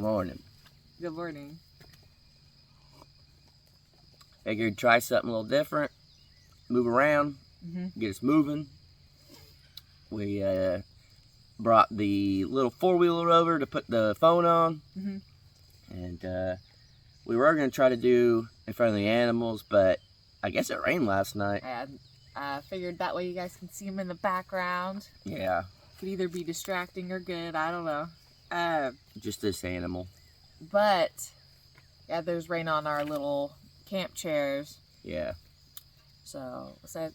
morning. Good morning. Figured try something a little different. Move around. Get us moving. We brought the little four-wheeler over to put the phone on. And we were going to try to do in front of the animals, but I guess it rained last night. I figured that way you guys can see them in the background. Yeah. Could either be distracting or good. I don't know. Just this animal. But, yeah, there's rain on our little camp chairs. Yeah. So, I said,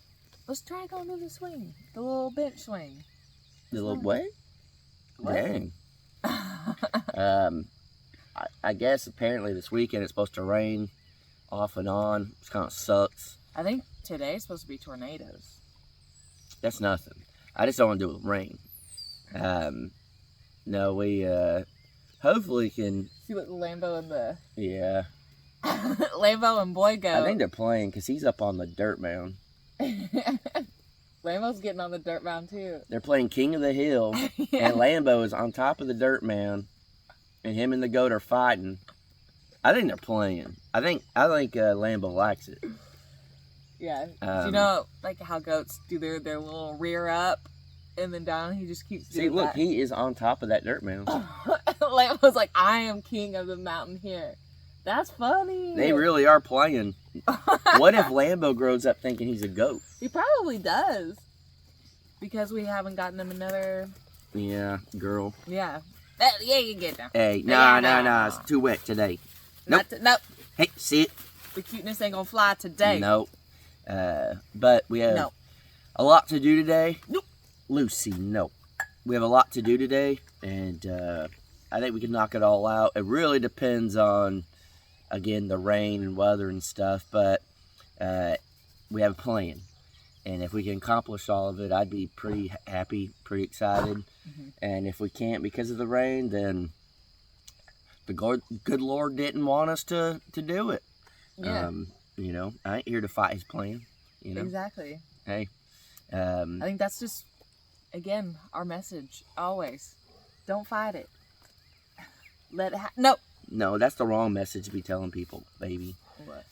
let's try going to the swing. The little bench swing. The little what? What? Dang. I guess apparently this weekend it's supposed to rain off and on. It kind of sucks. I think today's supposed to be tornadoes. That's nothing. I just don't want to do it with rain. No, we hopefully can. See what the Lambo and the Yeah. Lambo and Boy go. I think they're playing because he's up on the dirt mound. Lambo's getting on the dirt mound too. They're playing King of the Hill, Yeah. and Lambo is on top of the dirt mound, and him and the goat are fighting. I think they're playing. I think Lambo likes it. Yeah. You know, like how goats do their little rear up and then down. He just keeps doing See, look, that. he is on top of that dirt mound. Lambo's like, I am king of the mountain here. That's funny. They really are playing. What if Lambo grows up thinking he's a goat? He probably does. Because we haven't gotten him another. Yeah, girl. Yeah. Yeah, you get them. Hey, Yeah, nah, it's too wet today. Nope. Nope. Hey, see it? The cuteness ain't gonna fly today. Nope. But we have a lot to do today. Nope. Lucy, no. We have a lot to do today, and I think we can knock it all out. It really depends on, again, the rain and weather and stuff, but we have a plan. And if we can accomplish all of it, I'd be pretty happy, pretty excited. And if we can't because of the rain, then the good Lord didn't want us to do it. Yeah. You know, I ain't here to fight his plan. You know. Exactly. Hey. I think that's just, again, our message. Always. Don't fight it. Let it happen. Nope. No, that's the wrong message to be telling people, baby. What?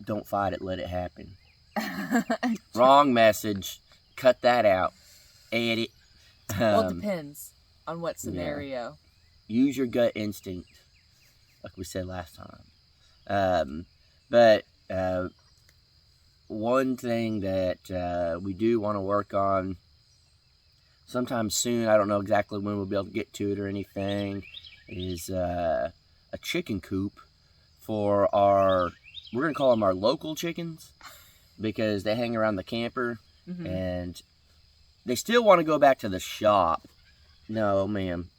Don't fight it, let it happen. Wrong message. Cut that out. Edit. Well, it depends on what scenario. Use your gut instinct, like we said last time. But one thing that we do want to work on sometime soon, I don't know exactly when we'll be able to get to it or anything, is a chicken coop for we're going to call them our local chickens, because they hang around the camper, and they still want to go back to the shop. No, ma'am.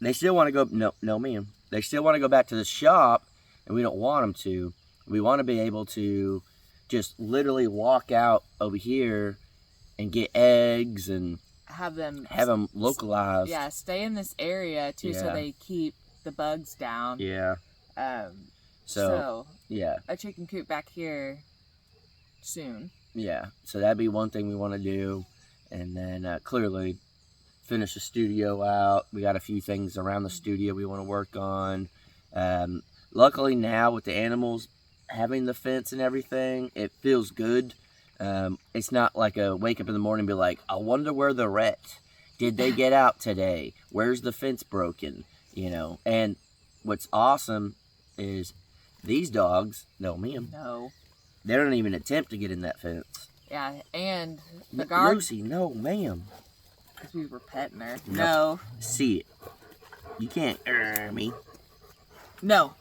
They still want to go, no, ma'am. They still want to go back to the shop, and we don't want them to. We want to be able to just literally walk out over here and get eggs and have them localized. Yeah, stay in this area too, so they keep the bugs down. Yeah. So yeah, a chicken coop back here soon. Yeah, so that'd be one thing we want to do, and then clearly finish the studio out. We got a few things around the studio we want to work on. Luckily now with the animals having the fence and everything, it feels good. It's not like a wake up in the morning and be like, I wonder where they're at. Did they get out today? Where's the fence broken? You know, and what's awesome is these dogs, no ma'am. No. They don't even attempt to get in that fence. Yeah, and the guard... Lucy, no ma'am. Because we were petting her. Nope. No. See it. You can't me. No.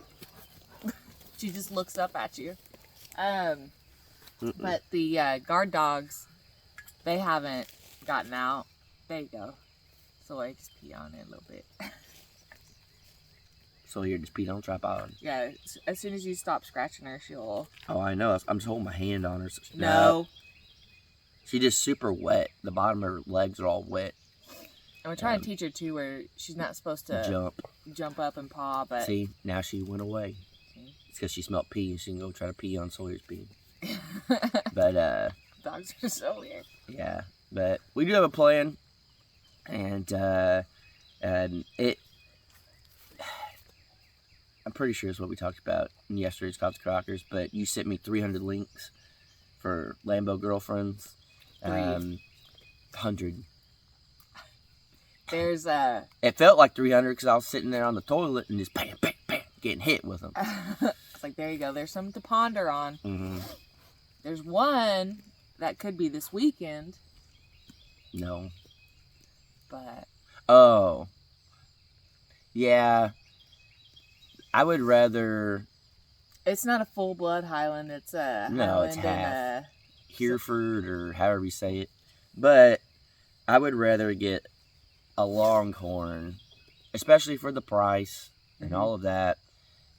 She just looks up at you. But the guard dogs, they haven't gotten out. There you go. So I just pee on it a little bit. So here, just pee on the tripod. Yeah, as soon as you stop scratching her, she'll... Oh, I know. I'm just holding my hand on her. So No. She's just super wet. The bottom of her legs are all wet. And we're trying to teach her, too, where she's not supposed to jump up and paw, but... See, now she went away. See? It's because she smelled pee and she can go try to pee on Sawyer's pee. But, dogs are so weird. Yeah, but we do have a plan. And it... I'm pretty sure it's what we talked about in yesterday's Cops Crockers, but you sent me 300 links for Lambo girlfriends. 100. There's It felt like 300 because I was sitting there on the toilet and just bam, bam, bam, getting hit with them. It's like, there you go. There's something to ponder on. Mm-hmm. There's one that could be this weekend, No. but Oh. Yeah. I would rather it's not a full blood Highland. It's a No, Highland it's and half. Hereford or however you say it. But I would rather get a Longhorn, especially for the price and all of that.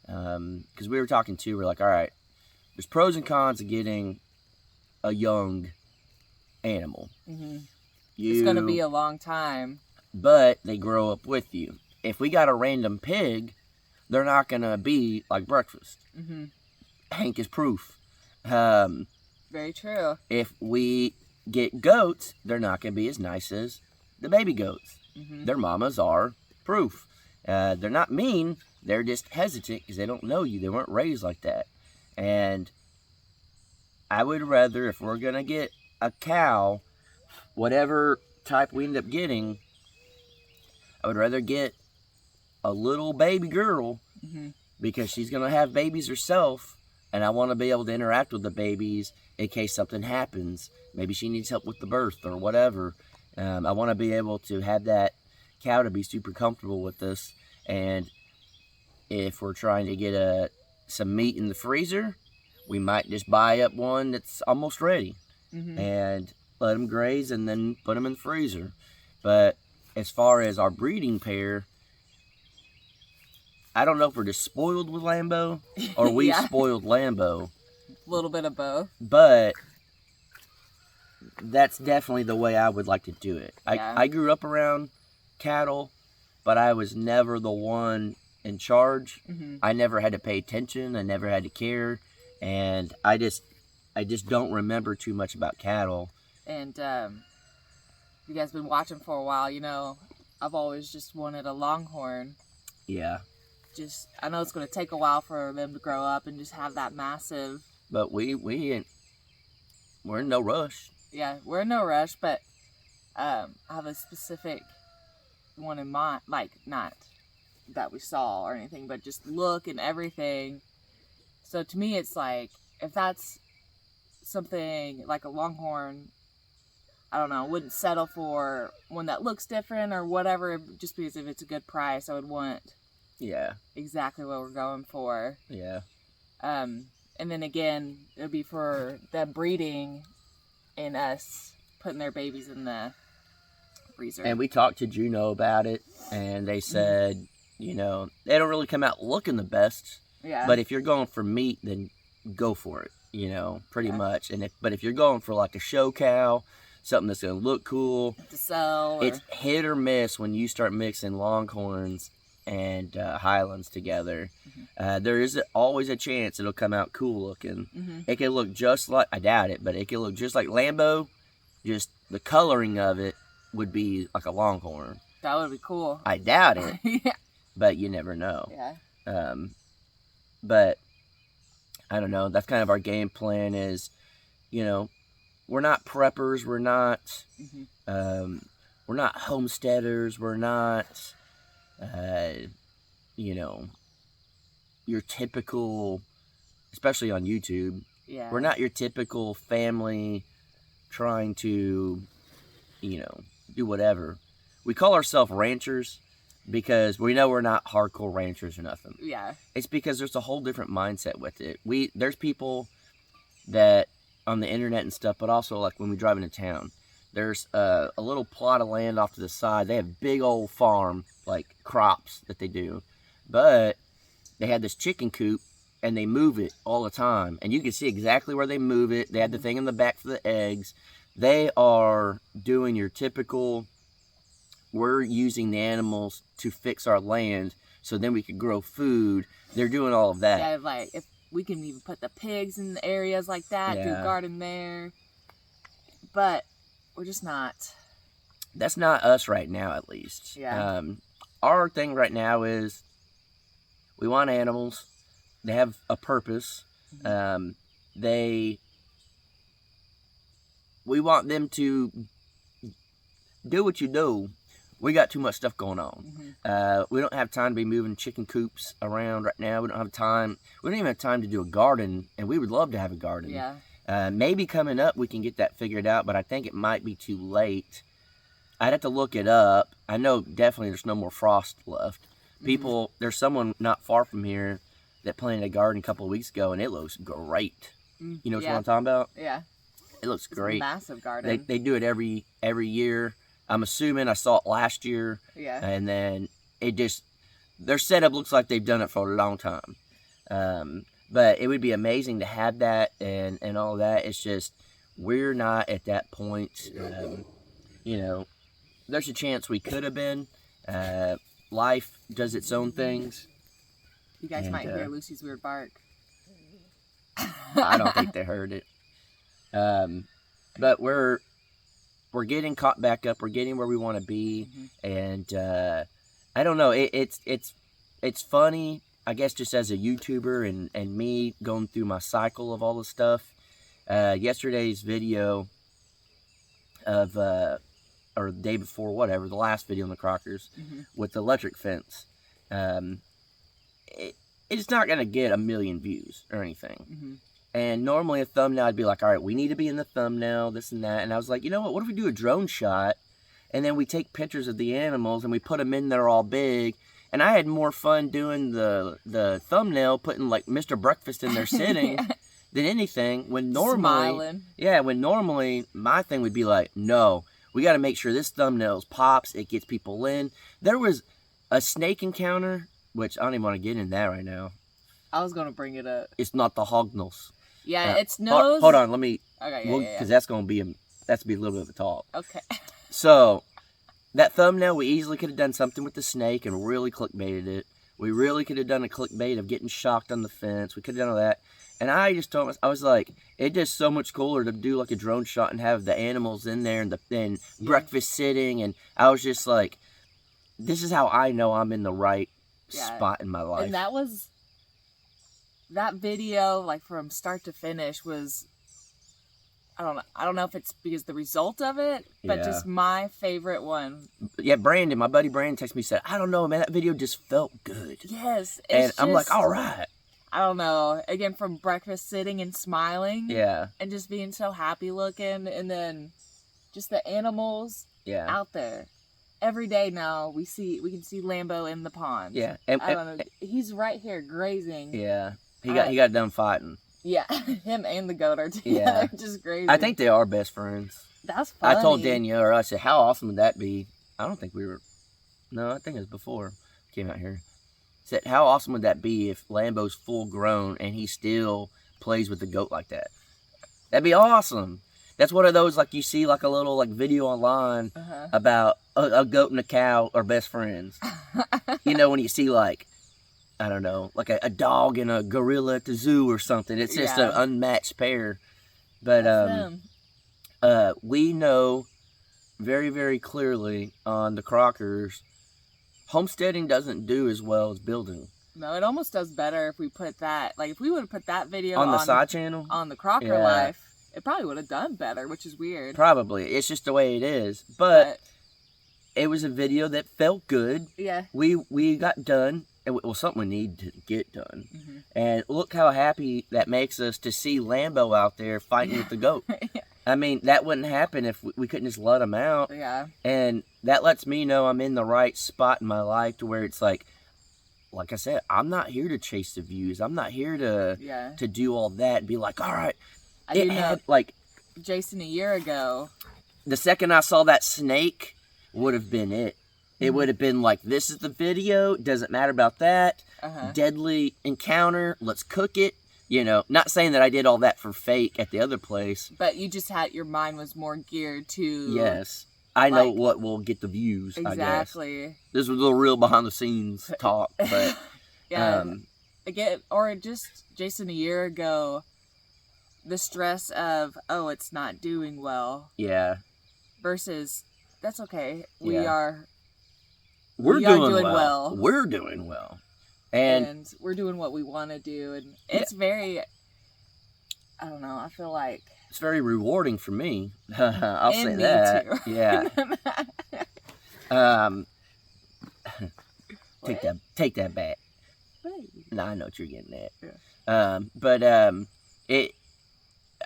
Because we were talking too, we're like, all right, there's pros and cons of getting a young animal. It's going to be a long time. But they grow up with you. If we got a random pig, they're not going to be like breakfast. Hank is proof. Very true. If we get goats, they're not going to be as nice as the baby goats. Their mamas are proof. They're not mean. They're just hesitant because they don't know you. They weren't raised like that. And I would rather, if we're going to get a cow, whatever type we end up getting, I would rather get a little baby girl because she's going to have babies herself. And I want to be able to interact with the babies in case something happens. Maybe she needs help with the birth or whatever. I want to be able to have that cow to be super comfortable with us. And if we're trying to get some meat in the freezer, we might just buy up one that's almost ready and let them graze and then put them in the freezer. But as far as our breeding pair, I don't know if we're just spoiled with Lambo or we spoiled Lambo. A little bit of both. But that's definitely the way I would like to do it. I grew up around cattle, but I was never the one in charge. I never had to pay attention. I never had to care. And I just don't remember too much about cattle. And you guys been watching for a while, you know, I've always just wanted a Longhorn. Yeah. I know it's going to take a while for them to grow up and just have that massive. But we're in no rush. Yeah, we're in no rush, but I have a specific one in mind, like not that we saw or anything, but just look and everything. So to me, it's like, if that's something like a Longhorn, I don't know, I wouldn't settle for one that looks different or whatever, just because if it's a good price, I would want exactly what we're going for. Yeah. And then again, it would be for them breeding and us putting their babies in the freezer. And we talked to Juno about it, and they said, you know, they don't really come out looking the best. Yeah. But if you're going for meat, then go for it, you know, pretty much. But if you're going for like a show cow, something that's going to look cool, to sell, it's hit or miss when you start mixing Longhorns and Highlands together. There is always a chance it'll come out cool looking. It can look just like, I doubt it, but it can look just like Lambo. Just the coloring of it would be like a Longhorn. That would be cool. I doubt it. Yeah. But you never know. Yeah. But I don't know. That's kind of our game plan is, you know, we're not preppers. We're not homesteaders. We're not, you know, your typical, especially on YouTube. Yeah. We're not your typical family trying to, you know, do whatever. We call ourselves ranchers because we know we're not hardcore ranchers or nothing. Yeah. It's because there's a whole different mindset with it. There's people that on the internet and stuff, but also like when we drive into town, there's a little plot of land off to the side. They have big old farm, like crops that they do, but they have this chicken coop and they move it all the time. And you can see exactly where they move it. They have the thing in the back for the eggs. They are doing your typical, we're using the animals to fix our land so then we can grow food. They're doing all of that. Yeah, like if we can even put the pigs in the areas like that, do a garden there. But we're just not. That's not us right now, at least. Yeah. Our thing right now is We want animals. They have a purpose. We want them to do what you do. We got too much stuff going on. We don't have time to be moving chicken coops around right now. We don't have time. We don't even have time to do a garden, and we would love to have a garden. Yeah. Maybe coming up we can get that figured out, but I think it might be too late. I'd have to look it up. I know definitely there's no more frost left. People, there's someone not far from here that planted a garden a couple of weeks ago, and it looks great. You know what I'm talking about? Yeah. It looks great. It's a massive garden. They do it every year. I'm assuming I saw it last year. Yeah. And then it just, their setup looks like they've done it for a long time. But it would be amazing to have that and all that. It's just, we're not at that point. You know, there's a chance we could have been. Life does its own things. You guys might hear Lucy's weird bark. I don't think they heard it. But we're getting caught back up. We're getting where we want to be, and I don't know. It's funny, I guess, just as a YouTuber and me going through my cycle of all the stuff. Yesterday's video of or the day before, whatever, the last video on the Crockers with the electric fence. It's not gonna get 1 million views or anything. And normally a thumbnail, I'd be like, all right, we need to be in the thumbnail, this and that. And I was like, you know what if we do a drone shot and then we take pictures of the animals and we put them in there all big. And I had more fun doing the thumbnail, putting like Mr. Breakfast in there sitting than anything. When normally, smiling. Yeah, when normally my thing would be like, no, we got to make sure this thumbnail pops, it gets people in. There was a snake encounter, which I don't even want to get in that right now. I was going to bring it up. It's not the hognose. Yeah, it's nose. Hold on, let me. Okay, because that's gonna be a little bit of a talk. Okay. So, that thumbnail, we easily could have done something with the snake and really clickbaited it. We really could have done a clickbait of getting shocked on the fence. We could have done all that. And I just told myself, I was like, it's just so much cooler to do like a drone shot and have the animals in there and breakfast sitting. And I was just like, this is how I know I'm in the right spot in my life. And that video, like from start to finish, was, I don't know if it's because the result of it, but just my favorite one. Yeah, Brandon, my buddy Brandon texted me and said, I don't know, man, that video just felt good. Yes. And I'm like, all right. I don't know. Again, from breakfast sitting and smiling. Yeah. And just being so happy looking. And then just the animals out there. Every day now we can see Lambo in the pond. Yeah. I don't know. He's right here grazing. Yeah. He got done fighting. Yeah, him and the goat are together, just crazy. I think they are best friends. That's funny. I told Danielle, I said, how awesome would that be? I don't think we were, no, I think it was before I came out here. I said, how awesome would that be if Lambo's full grown and he still plays with the goat like that? That'd be awesome. That's one of those, like you see like a little like video online about a goat and a cow are best friends. You know, when you see like, I don't know, like a dog and a gorilla at the zoo or something. It's just an unmatched pair. But we know very, very clearly on the Crockers, homesteading doesn't do as well as building. No, it almost does better if we put that, like if we would have put that video on the side channel, on the Crocker Life, it probably would have done better, which is weird. Probably. It's just the way it is. But it was a video that felt good. Yeah. We got done. Well, something we need to get done. And look how happy that makes us to see Lambo out there fighting with the goat. I mean, that wouldn't happen if we couldn't just let him out. Yeah. And that lets me know I'm in the right spot in my life to where it's like I said, I'm not here to chase the views. I'm not here to do all that and be like, all right. I do know, like Jason a year ago. The second I saw that snake would have been it. It would have been like, this is the video. Doesn't matter about that. Deadly encounter. Let's cook it. You know, not saying that I did all that for fake at the other place. But you just had, your mind was more geared to. Yes. I know what will get the views, exactly. I guess. This was a little real behind the scenes talk. But again, or just Jason a year ago, the stress of, oh, it's not doing well. Yeah. Versus, that's okay. We're doing doing well. We're doing well. and we're doing what we want to do, and it's very, I don't know, I feel like it's very rewarding for me. I'll say me that. too. Yeah. Take that back. No, I know what you're getting at. Yeah. It.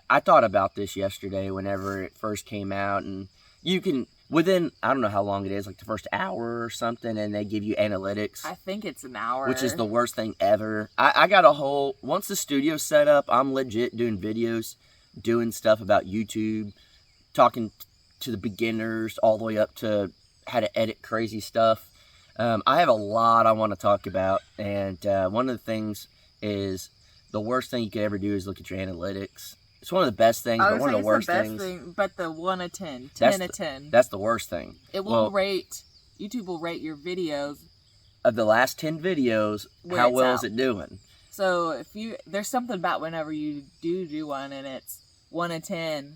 I thought about this yesterday whenever it first came out, and you can within, I don't know how long it is, like the first hour or something, and they give you analytics. I think it's an hour, which is the worst thing ever. I got a whole, once the studio's set up, I'm legit doing videos, doing stuff about YouTube, talking to the beginners all the way up to how to edit crazy stuff. I have a lot I want to talk about, and one of the things is the worst thing you could ever do is look at your analytics. It's one of the best things, but one of the worst things. But the 1 of 10, 10 of 10. That's the worst thing. It will rate, YouTube will rate your videos. Of the last 10 videos, how well is it doing? So if there's something about whenever you do one and it's 1 of 10,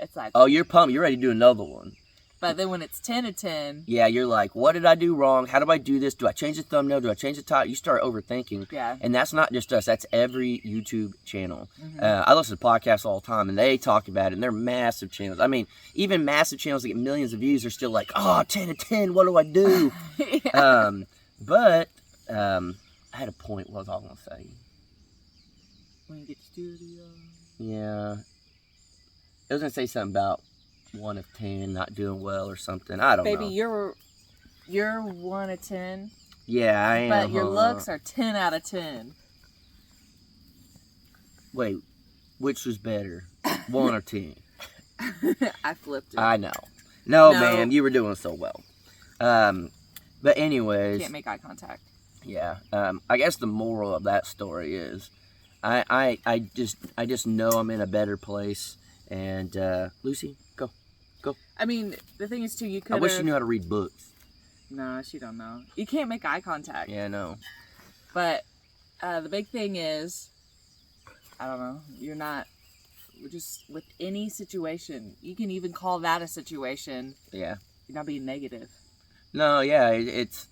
it's like, oh, you're pumped. You're ready to do another one. But then when it's 10 of 10... yeah, you're like, what did I do wrong? How do I do this? Do I change the thumbnail? Do I change the title? You start overthinking. Yeah. And that's not just us. That's every YouTube channel. Mm-hmm. I listen to podcasts all the time, and they talk about it, and they're massive channels. I mean, even massive channels that get millions of views are still like, oh, 10 of 10, what do I do? Yeah. I had a point. What was I going to say? When you get to studio. Yeah. I was going to say something about 1 of 10 not doing well or something. I don't know. Baby, you're 1 of 10. Yeah, I am. But your looks are 10 out of 10. Wait, which was better? 1 or 10? I flipped it. I know. No, man, you were doing so well. But anyways, can't make eye contact. Yeah. I guess the moral of that story is, I just know I'm in a better place. And Lucy, go. I mean, the thing is too, you could. I wish you knew how to read books. No, she don't know. You can't make eye contact. Yeah, I know. But the big thing is, I don't know. We're just with any situation. You can even call that a situation. Yeah. You're not being negative. No, yeah, it's.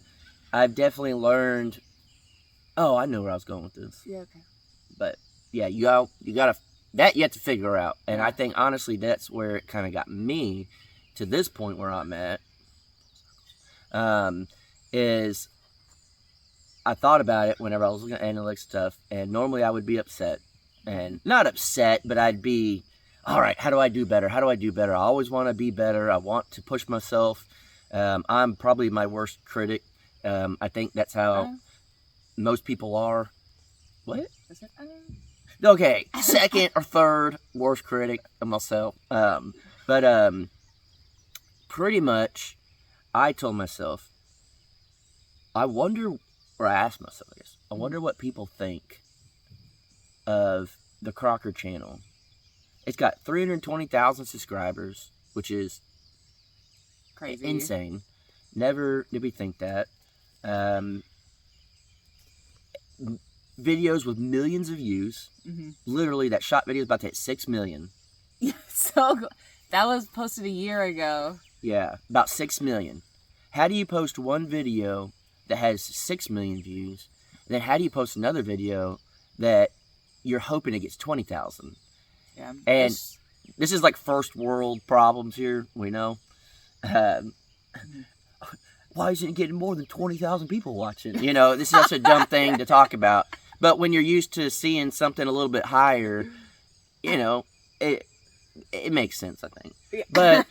I've definitely learned. Oh, I know where I was going with this. Yeah. Okay. But yeah, you gotta. That you have to figure out. And I think, honestly, that's where it kind of got me to this point where I'm at. Is I thought about it whenever I was looking at analytics stuff, and normally I would be upset. And not upset, but I'd be, all right, how do I do better? How do I do better? I always want to be better. I want to push myself. I'm probably my worst critic. I think that's how most people are. What? Okay, second or third worst critic of myself. Pretty much, I told myself, I asked myself this, I wonder what people think of the Crocker channel. It's got 320,000 subscribers, which is crazy, insane. Never did we think that. Videos with millions of views. Mm-hmm. Literally, that shot video is about to hit 6 million. So that was posted a year ago. Yeah, about 6 million. How do you post one video that has 6 million views? And then how do you post another video that you're hoping it gets 20,000? Yeah. And this is like first world problems here, we know. Why isn't it getting more than 20,000 people watching? You know, this is such a dumb thing to talk about. But when you're used to seeing something a little bit higher, you know, it makes sense, I think. Yeah. But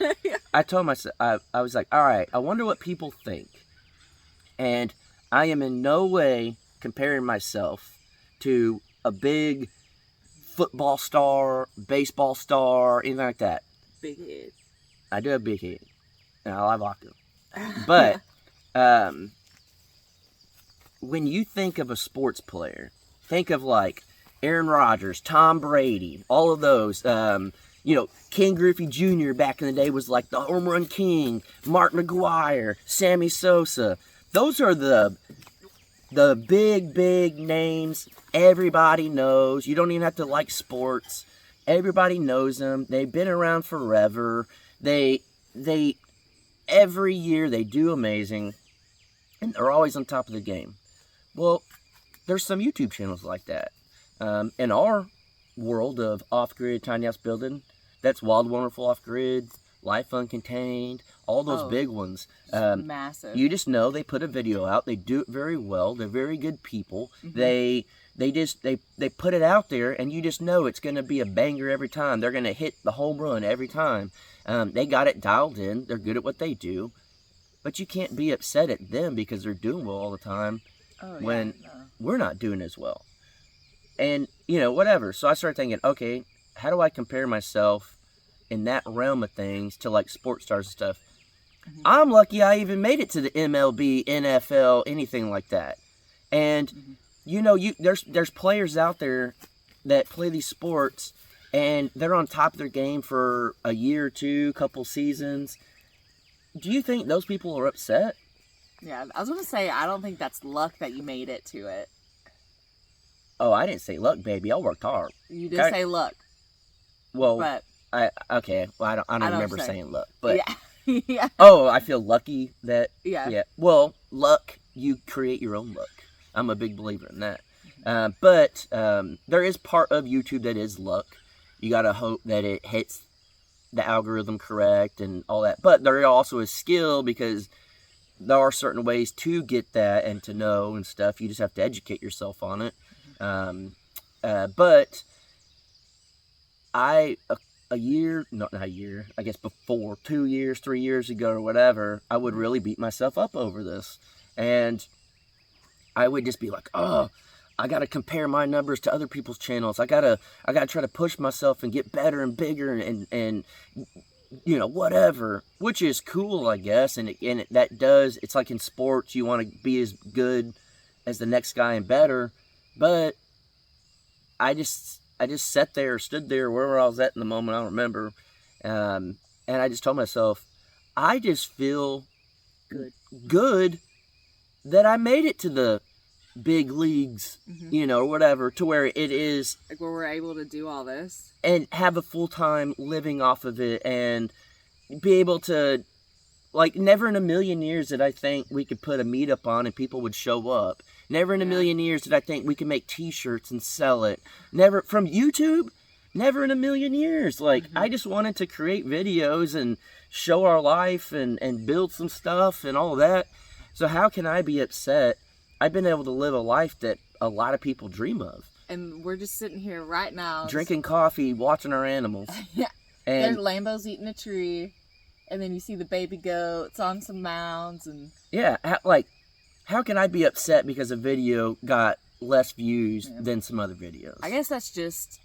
I told myself, I was like, all right, I wonder what people think. And I am in no way comparing myself to a big football star, baseball star, anything like that. Big head. I do have a big head. And I like vodka. But when you think of a sports player, think of like Aaron Rodgers, Tom Brady, all of those. Ken Griffey Jr. back in the day was like the home run king. Mark McGwire, Sammy Sosa. Those are the big names everybody knows. You don't even have to like sports. Everybody knows them. They've been around forever. They every year they do amazing, and they're always on top of the game. Well, there's some YouTube channels like that. In our world of off-grid tiny house building, that's Wild Wonderful Off-Grid, Life Uncontained, all those big ones. Massive. You just know they put a video out. They do it very well. They're very good people. They put it out there, and you just know it's going to be a banger every time. They're going to hit the home run every time. They got it dialed in. They're good at what they do. But you can't be upset at them because they're doing well all the time when we're not doing as well. And, whatever. So I started thinking, okay, how do I compare myself in that realm of things to, like, sports stars and stuff? I'm lucky I even made it to the MLB, NFL, anything like that. And, there's players out there that play these sports, and they're on top of their game for a year or two, couple seasons. Do you think those people are upset? Yeah, I was going to say, I don't think that's luck that you made it to it. Oh, I didn't say luck, baby. I worked hard. You did say luck. Well, but I don't remember saying luck, but yeah. Oh, I feel lucky that Yeah. Well, luck, you create your own luck. I'm a big believer in that. But there is part of YouTube that is luck. You gotta hope that it hits the algorithm correct and all that. But there also is skill, because there are certain ways to get that and to know and stuff. You just have to educate yourself on it. But I guess before 2 years, 3 years ago or whatever, I would really beat myself up over this. And I would just be like, oh, I got to compare my numbers to other people's channels. I gotta try to push myself and get better and bigger and whatever, which is cool, I guess. It's like in sports, you want to be as good as the next guy and better. But I just stood there, wherever I was at in the moment, I don't remember. And I just told myself, I just feel good that I made it to the big leagues, or whatever, to where it is. Like where we're able to do all this. And have a full-time living off of it and be able to, like, never in a million years did I think we could put a meetup on and people would show up. Never in a million years did I think we could make t-shirts and sell it. Never, from YouTube, never in a million years. Like, I just wanted to create videos and show our life and build some stuff and all that. So how can I be upset? I've been able to live a life that a lot of people dream of. And we're just sitting here right now. Drinking coffee, watching our animals. Yeah. And there's Lambos eating a tree. And then you see the baby goats on some mounds. And yeah, how can I be upset because a video got less views than some other videos? I guess that's just,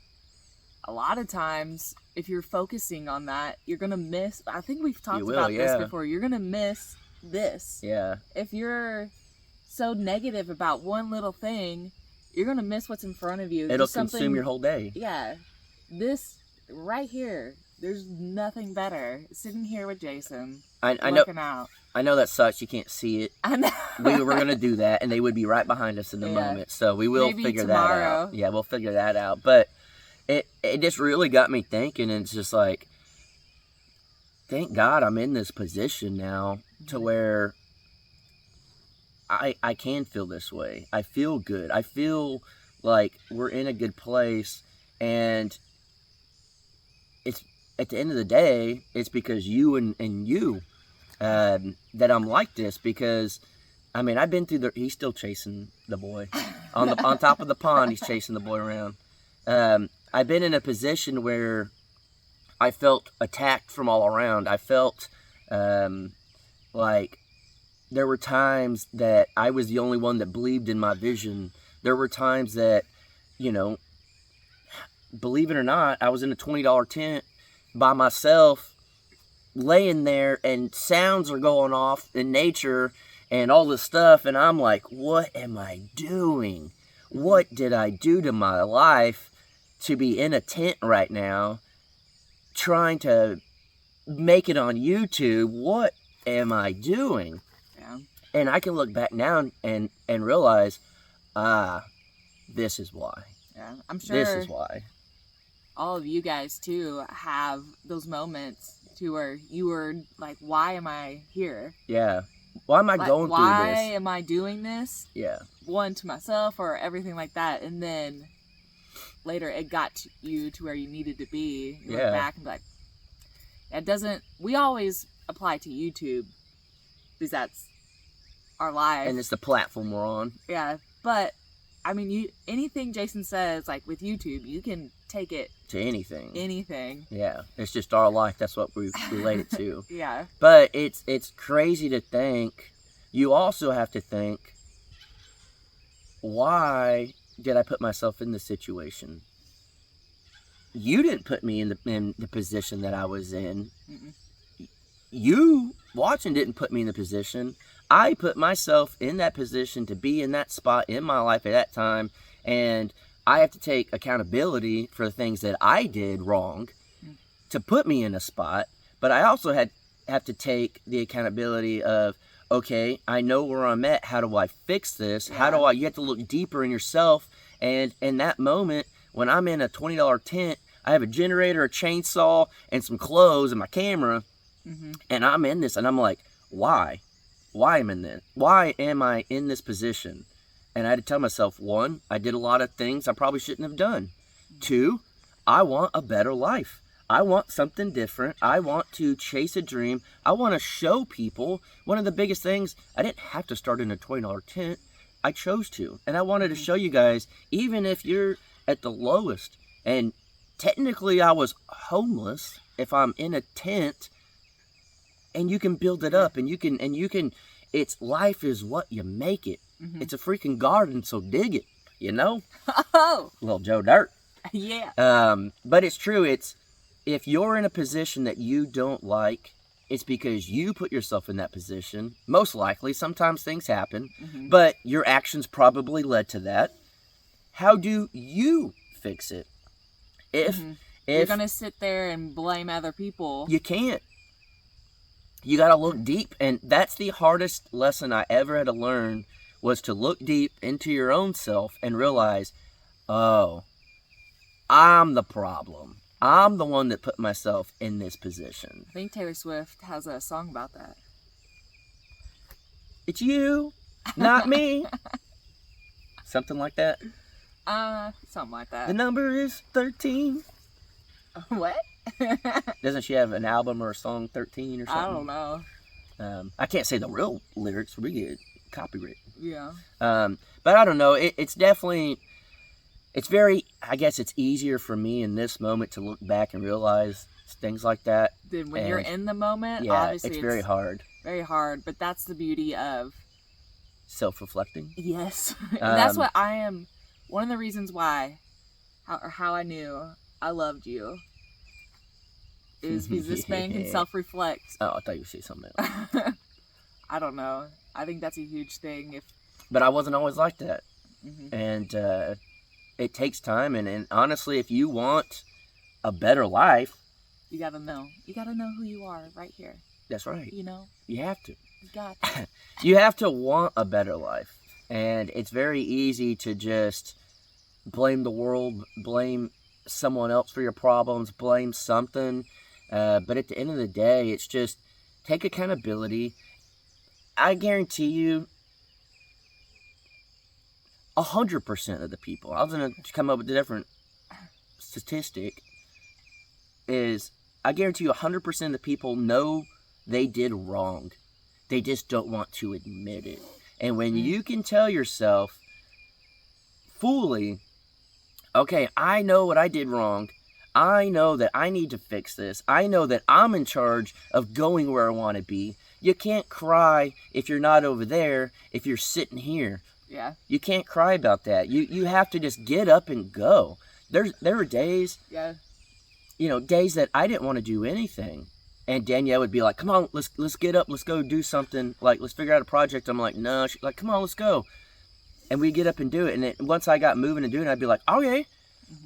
a lot of times, if you're focusing on that, you're going to miss. I think we've talked about this before. You're going to miss this. Yeah. If you're so negative about one little thing, you're going to miss what's in front of you. It'll consume your whole day. Yeah. This right here, there's nothing better. Sitting here with Jason, looking out. I know that sucks. You can't see it. I know. We were going to do that, and they would be right behind us in the moment. So we will figure that out. Yeah, we'll figure that out. But it just really got me thinking, and it's just like, thank God I'm in this position now to where I can feel this way. I feel good. I feel like we're in a good place, and it's at the end of the day, it's because you and you that I'm like this. Because I mean, I've been through he's still chasing the boy on top of the pond. He's chasing the boy around. I've been in a position where I felt attacked from all around. I felt like there were times that I was the only one that believed in my vision. There were times that, believe it or not, I was in a $20 tent by myself, laying there, and sounds are going off in nature and all this stuff, and I'm like, what am I doing? What did I do to my life to be in a tent right now trying to make it on YouTube? What am I doing? Yeah. And I can look back now and realize, this is why. Yeah, I'm sure This is why. all of you guys too have those moments to where you were like, why am I here? Yeah. Why am I Like, going why through this? am I doing this? Yeah. One, to myself or everything like that. And then later it got you to where you needed to be. You look Yeah. back and be like, it doesn't, we always apply to YouTube because that's our life. And it's the platform we're on. Yeah. But, I mean, anything Jason says, like with YouTube, you can take it To anything. anything. Yeah. It's just our life. That's what we relate it to. Yeah. But it's crazy to think. You also have to think, why did I put myself in this situation? You didn't put me in the position that I was in. Mm-mm. You watching didn't put me in the position. I put myself in that position to be in that spot in my life at that time, and I have to take accountability for the things that I did wrong to put me in a spot. But I also have to take the accountability of, okay, I know where I'm at. How do I fix this? Yeah. You have to look deeper in yourself. And in that moment, when I'm in a $20 tent, I have a generator, a chainsaw, and some clothes and my camera, Mm-hmm. and I'm in this, and I'm like, why? Why am I in this? Why am I in this position? And I had to tell myself, one, I did a lot of things I probably shouldn't have done. Two, I want a better life. I want something different. I want to chase a dream. I want to show people. One of the biggest things, I didn't have to start in a $20 tent. I chose to. And I wanted to show you guys, even if you're at the lowest, and technically I was homeless, if I'm in a tent, and you can build it up, and you can, it's life is what you make it. Mm-hmm. It's a freaking garden, so dig it, you know? Oh, Little Joe Dirt. yeah. But it's true. It's, if you're in a position that you don't like, it's because you put yourself in that position. Most likely, sometimes things happen, Mm-hmm. but your actions probably led to that. How do you fix it? If You're going to sit there and blame other people. you can't, you got to look deep. And that's the hardest lesson I ever had to learn, was to look deep into your own self and realize, oh, I'm the problem. I'm the one that put myself in this position. I think Taylor Swift has a song about that. It's you, not me. Something like that. Something like that. The number is 13. What? Doesn't she have an album or a song, 13 or something? I don't know. I can't say the real lyrics. We get copyright. Yeah. But I don't know. It's definitely, it's very, I guess it's easier for me in this moment to look back and realize things like that. Then when you're And, in the moment, Yeah, obviously it's very hard. Very hard, but that's the beauty of, Self-reflecting. yes. And that's Um, what I am, one of the reasons why, how I knew I loved you, is because this man can self-reflect. Oh, I thought you would say something else. I don't know. I think that's a huge thing. But I wasn't always like that. Mhm. And it takes time. And honestly, if you want a better life, You gotta know. You gotta know who you are right here. that's right. You know? You have to. You got You have to want a better life. And it's very easy to just blame the world, blame someone else for your problems, blame something. But at the end of the day, it's just take accountability. I guarantee you, 100% of the people, I was going to come up with a different statistic, is I guarantee you 100% of the people know they did wrong. They just don't want to admit it. And when you can tell yourself fully, okay, I know what I did wrong. I know that I need to fix this. I know that I'm in charge of going where I want to be. You can't cry if you're not over there, if you're sitting here. Yeah. You can't cry about that. You have to just get up and go. There were days, Yeah. days that I didn't want to do anything. And Danielle would be like, come on, let's get up, let's go do something. Like, let's figure out a project. I'm like, no. She's like, come on, let's go. And we get up and do it. And then once I got moving and doing it, I'd be like, okay,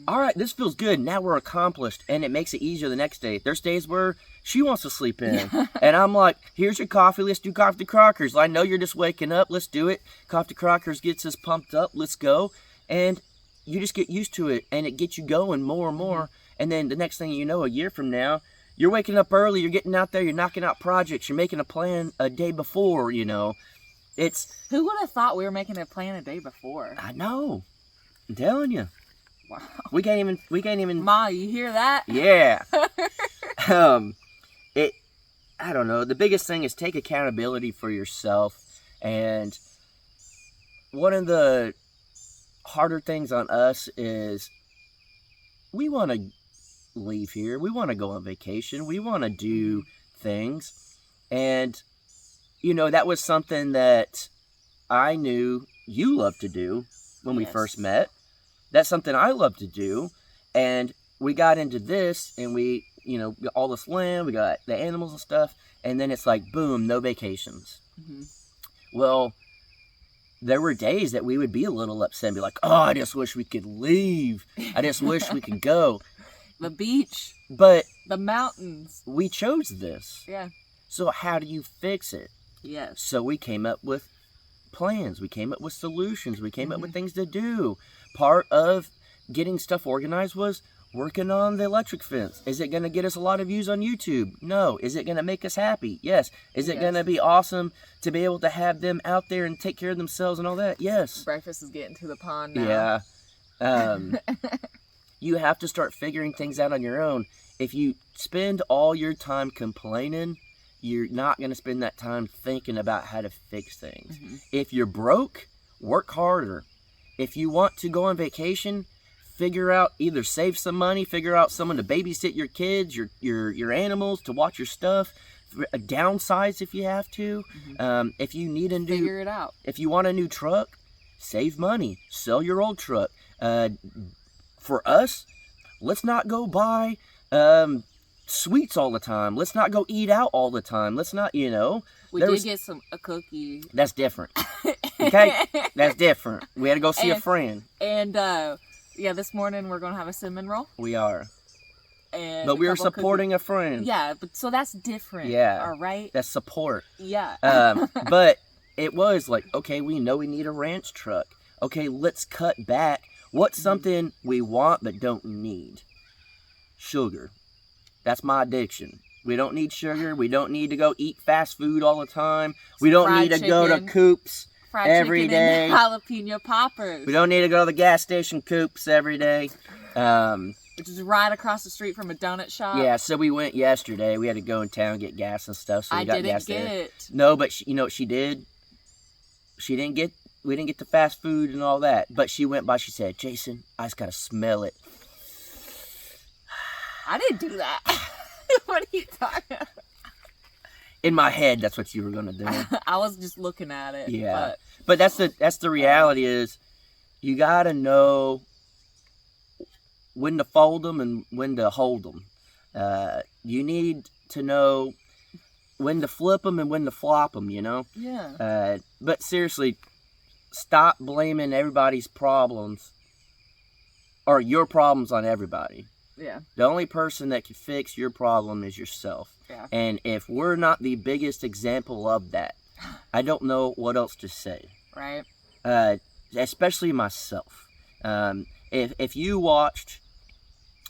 all right, this feels good. Now we're accomplished. And it makes it easier the next day. There's days where she wants to sleep in. And I'm like, here's your coffee. Let's do coffee crockers. I know you're just waking up. Let's do it. Coffee crockers gets us pumped up. Let's go. And you just get used to it. And it gets you going more and more. And then the next thing you know, a year from now, You're waking up early, you're getting out there, you're knocking out projects, you're making a plan a day before, you know. It's... Who would have thought we were making a plan a day before? I know. I'm telling you. Wow. We can't even... Ma, you hear that? Yeah. I don't know. The biggest thing is take accountability for yourself. And one of the harder things on us is we want to leave here. We want to go on vacation. We want to do things. And, you know, that was something that I knew you loved to do when we first met. That's something I love to do. And we got into this and we, you know, got all this land, we got the animals and stuff. And then it's like, boom, no vacations. Mm-hmm. Well, there were days that we would be a little upset and be like, oh, I just wish we could leave. I just wish we could go. The beach. But the mountains. We chose this. Yeah. So how do you fix it? Yes. So we came up with plans. We came up with solutions. We came up with things to do. Part of getting stuff organized was working on the electric fence. Is it going to get us a lot of views on YouTube? No. Is it going to make us happy? Yes. Is it going to be awesome to be able to have them out there and take care of themselves and all that? Yes. Breakfast is getting to the pond now. Yeah. You have to start figuring things out on your own. If you spend all your time complaining, you're not going to spend that time thinking about how to fix things. Mm-hmm. If you're broke, work harder. If you want to go on vacation, figure out, either save some money, figure out someone to babysit your kids, your animals, to watch your stuff, downsize if you have to. Mm-hmm. If you need a new... Figure it out. If you want a new truck, save money. Sell your old truck. For us, let's not go buy sweets all the time. Let's not go eat out all the time. Let's not, you know. We did get a cookie. That's different. Okay? That's different. We had to go see a friend. And, yeah, this morning we're going to have a cinnamon roll. We are. And but we are supporting a friend. Yeah, but so that's different. Yeah. All right? That's support. Yeah. But it was like, okay, we know we need a ranch truck. Okay, let's cut back. What's something we want but don't need? Sugar. That's my addiction. We don't need sugar. We don't need to go eat fast food all the time. We don't need to go to Coops every day. And jalapeno poppers. We don't need to go to the gas station Coops every day. Which is right across the street from a donut shop. Yeah, so we went yesterday. We had to go in town and get gas and stuff. So we got gas there. I didn't get. No, but you know what she did? She didn't get... We didn't get the fast food and all that. But she went by, she said, Jason, I just got to smell it. I didn't do that. What are you talking about? In my head, that's what you were going to do. I was just looking at it. Yeah. But that's the reality is you got to know when to fold them and when to hold them. You need to know when to flip them and when to flop them, you know? Yeah. But seriously... Stop blaming everybody's problems or your problems on everybody. Yeah. The only person that can fix your problem is yourself. Yeah. And if we're not the biggest example of that, I don't know what else to say. Right. Especially myself. If you watched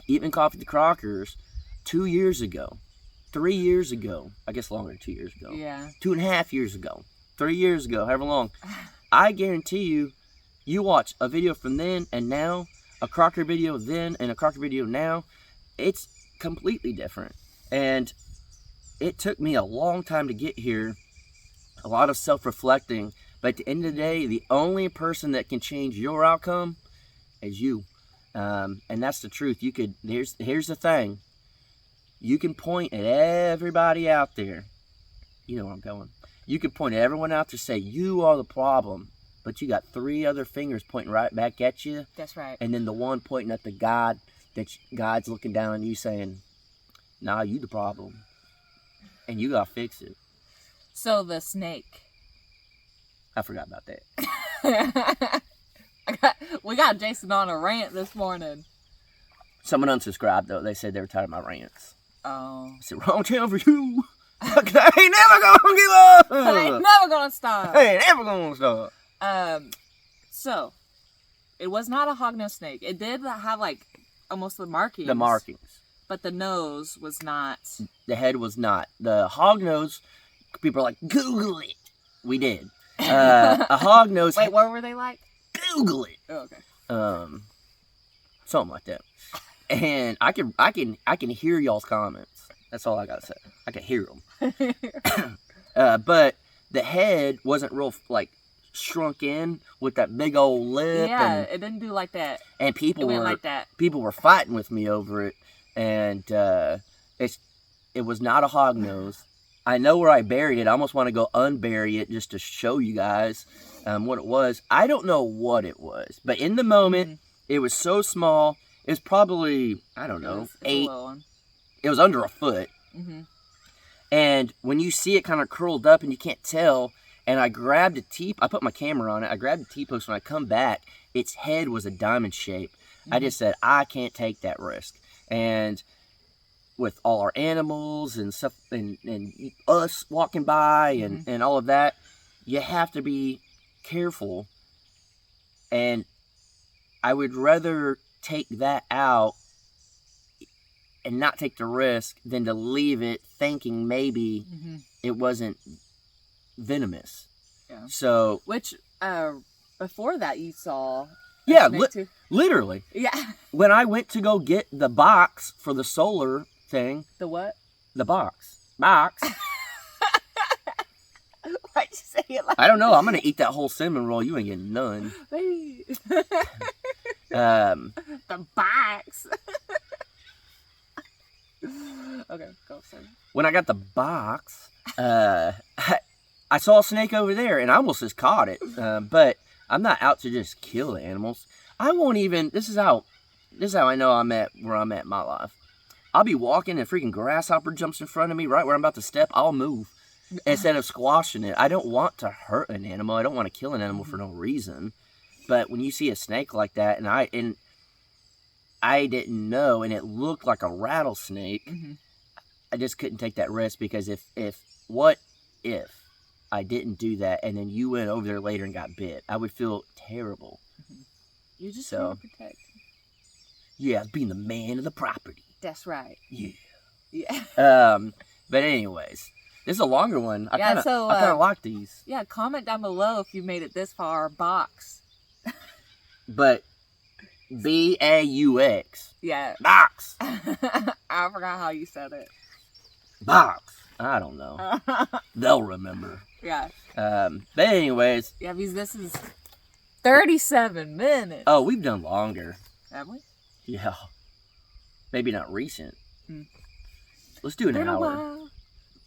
Eating Coffee with the Crockers 2 years ago, 3 years ago, I guess longer than 2 years ago. Yeah. 2.5 years ago, 3 years ago, however long. I guarantee you watch a video from then and now, a Crocker video then and a Crocker video now, it's completely different. And it took me a long time to get here, a lot of self-reflecting, but at the end of the day, the only person that can change your outcome is you. And that's the truth. Here's the thing. You can point at everybody out there. You know where I'm going. You can point at everyone out there and say, you are the problem. But you got 3 other fingers pointing right back at you. That's right. And then the one pointing at the God, that God's looking down on you saying, nah, you the problem. And you got to fix it. So the snake. I forgot about that. We got Jason on a rant this morning. Someone unsubscribed, though. They said they were tired of my rants. Oh. I said, wrong channel for you. I ain't never gonna give up. I ain't never gonna stop. I ain't never gonna stop. So it was not a hognose snake. It did have like almost the markings. The markings. But the nose was not. The head was not. The hog nose, people are like, Google it. We did. A hog nose. Wait, what were they like? Google it. Oh, okay. Something like that. And I can hear y'all's comments. That's all I gotta say. I can hear them. But the head wasn't real like shrunk in with that big old lip. Yeah, and, it didn't do like that. And people It went were like that. people were fighting with me over it, and it was not a hog nose. I know where I buried it. I almost want to go unbury it just to show you guys what it was. I don't know what it was, but in the moment, it was so small. It was probably, I don't know, It's a 8. little one. It was under a foot. Mm-hmm. And when you see it kind of curled up and you can't tell, and I grabbed a I put my camera on it. I grabbed a T-post. When I come back, its head was a diamond shape. I just said, I can't take that risk. And with all our animals and stuff, and us walking by and all of that, you have to be careful. And I would rather take that out and not take the risk than to leave it thinking maybe it wasn't venomous. Yeah. So, which before that you saw. Yeah, literally. Yeah. When I went to go get the box for the solar thing. The what? The box. Box. Why'd you say it like I don't know. I'm going to eat that whole cinnamon roll. You ain't getting none. The box. Okay, go, sorry. When I got the box, I saw a snake over there, and I almost just caught it. But I'm not out to just kill the animals. I won't even. This is how I know I'm at where I'm at in my life. I'll be walking, and a freaking grasshopper jumps in front of me right where I'm about to step. I'll move instead of squashing it. I don't want to hurt an animal. I don't want to kill an animal for no reason. But when you see a snake like that, and I didn't know, and it looked like a rattlesnake, I just couldn't take that risk, because if I didn't do that and then you went over there later and got bit, I would feel terrible. You just want to protect. Yeah, being the man of the property. That's right. Yeah. Yeah. But anyways, this is a longer one. I kind of like these. Yeah, comment down below if you made it this far. Box. But B-A-U-X. Yeah. Box. I forgot how you said it. Box. I don't know. They'll remember. Yeah. But anyways. Yeah, because this is 37 minutes. Oh, we've done longer. Have we? Yeah. Maybe not recent. Let's do an hour. A while.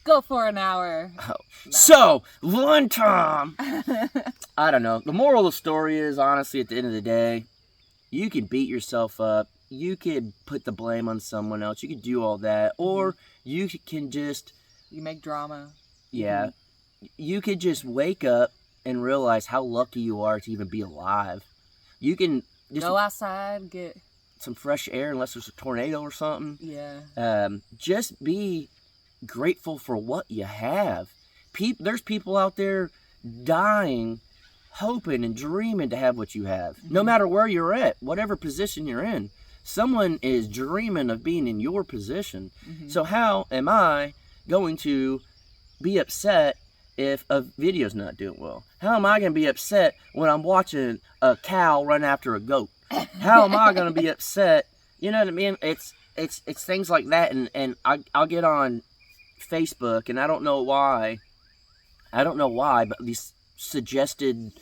Go for an hour. Oh. No. So, one time. I don't know. The moral of the story is, honestly, at the end of the day, you can beat yourself up. You could put the blame on someone else. You could do all that. Or you can just... You make drama. Yeah. You could just wake up and realize how lucky you are to even be alive. You can just... Go outside, get... some fresh air, unless there's a tornado or something. Yeah. Just be grateful for what you have. There's people out there dying, hoping and dreaming to have what you have. No matter where you're at, whatever position you're in. Someone is dreaming of being in your position. So how am I going to be upset if a video's not doing well? How am I going to be upset when I'm watching a cow run after a goat? How am I going to be upset? You know what I mean? It's things like that, and I'll get on Facebook, and I don't know why, but these suggested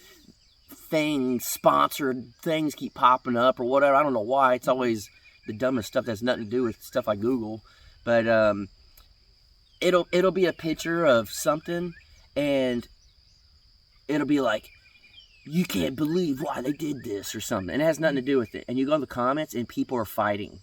things, sponsored things keep popping up or whatever. I don't know why. It's always the dumbest stuff that has nothing to do with stuff I Google. But it'll be a picture of something, and it'll be like, you can't believe why they did this or something. And it has nothing to do with it. And you go in the comments, and people are fighting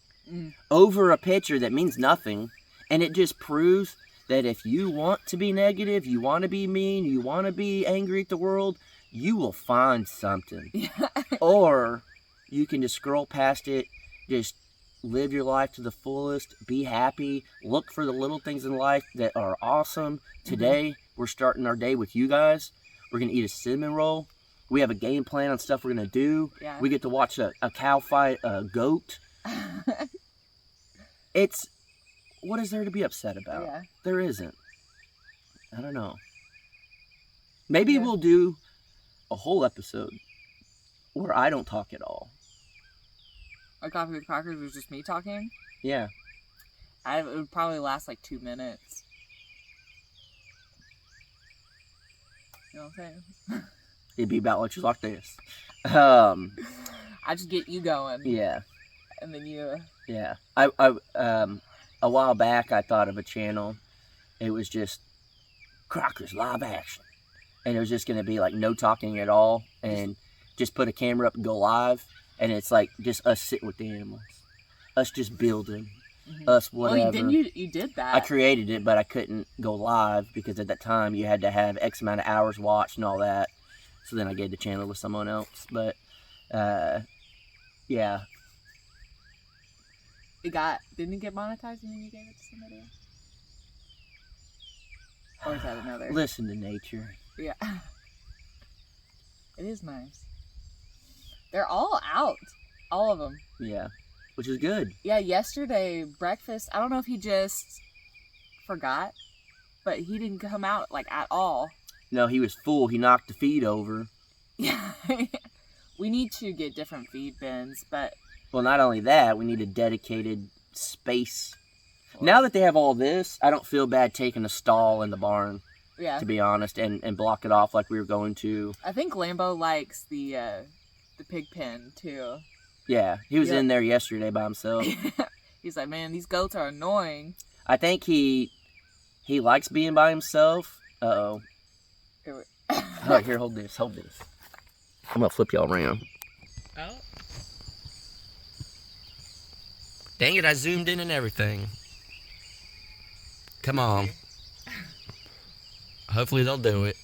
over a picture that means nothing. And it just proves that if you want to be negative, you want to be mean, you want to be angry at the world, you will find something. Or you can just scroll past it, just live your life to the fullest, be happy, look for the little things in life that are awesome. Today, we're starting our day with you guys. We're going to eat a cinnamon roll. We have a game plan on stuff we're going to do. Yeah. We get to watch a cow fight a goat. it's, what is there to be upset about? Yeah. There isn't. I don't know. Maybe Yeah. we'll do a whole episode where I don't talk at all. A Coffee with Crackers was just me talking. Yeah. It would probably last like 2 minutes. You know what I'm saying? It'd be about lectures like this. I just get you going, Yeah. and then you. Yeah. I a while back I thought of a channel. It was just Crockers live action. And it was just gonna be like no talking at all, and just put a camera up and go live, and it's like just us sitting with the animals. Us just building. Us whatever. Well, you did that. I created it, but I couldn't go live because at that time you had to have X amount of hours watched and all that. So then I gave the channel to someone else. But, yeah. Didn't it get monetized and then you gave it to somebody else? Or is that another? Listen to nature. Yeah. It is nice. They're all out. All of them. Yeah. Which is good. Yeah, yesterday, breakfast, I don't know if he just forgot, but he didn't come out, like, at all. No, he was full. He knocked the feed over. Yeah. We need to get different feed bins, but... Well, not only that, we need a dedicated space. Now that they have all this, I don't feel bad taking a stall in the barn, Yeah. to be honest, and block it off like we were going to. I think Lambo likes the pig pen, too. Yeah, he was Yep. in there yesterday by himself. He's like, man, these goats are annoying. I think he likes being by himself. Uh-oh. Oh, here, hold this. I'm gonna flip y'all around. Oh. Dang it, I zoomed in and everything. Come on. Hopefully they'll do it.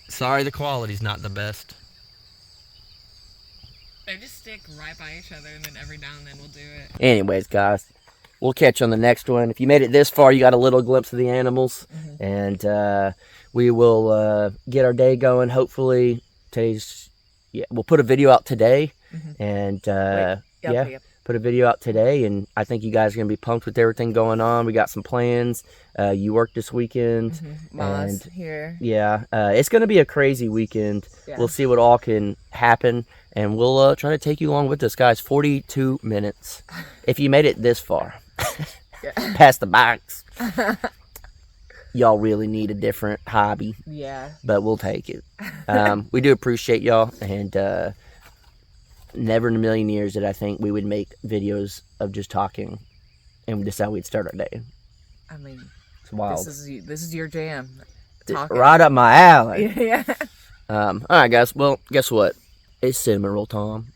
Sorry the quality's not the best. They just stick right by each other, and then every now and then we'll do it. Anyways, guys, we'll catch you on the next one. If you made it this far, you got a little glimpse of the animals. Mm-hmm. And we will get our day going. Hopefully, we'll put a video out today. Mm-hmm. And put a video out today. And I think you guys are going to be pumped with everything going on. We got some plans. You work this weekend. Mm-hmm. Ma's and here. Yeah, it's going to be a crazy weekend. Yeah. We'll see what all can happen. And we'll try to take you along with us, guys. 42 minutes. If you made it this far, past the box, y'all really need a different hobby. Yeah. But we'll take it. We do appreciate y'all. And never in a million years did I think we would make videos of just talking. And this is how we'd start our day. I mean, It's wild. this is your jam. Talking. Right up my alley. Yeah. All right, guys. Well, guess what? It's Cinnamon Roll Tom.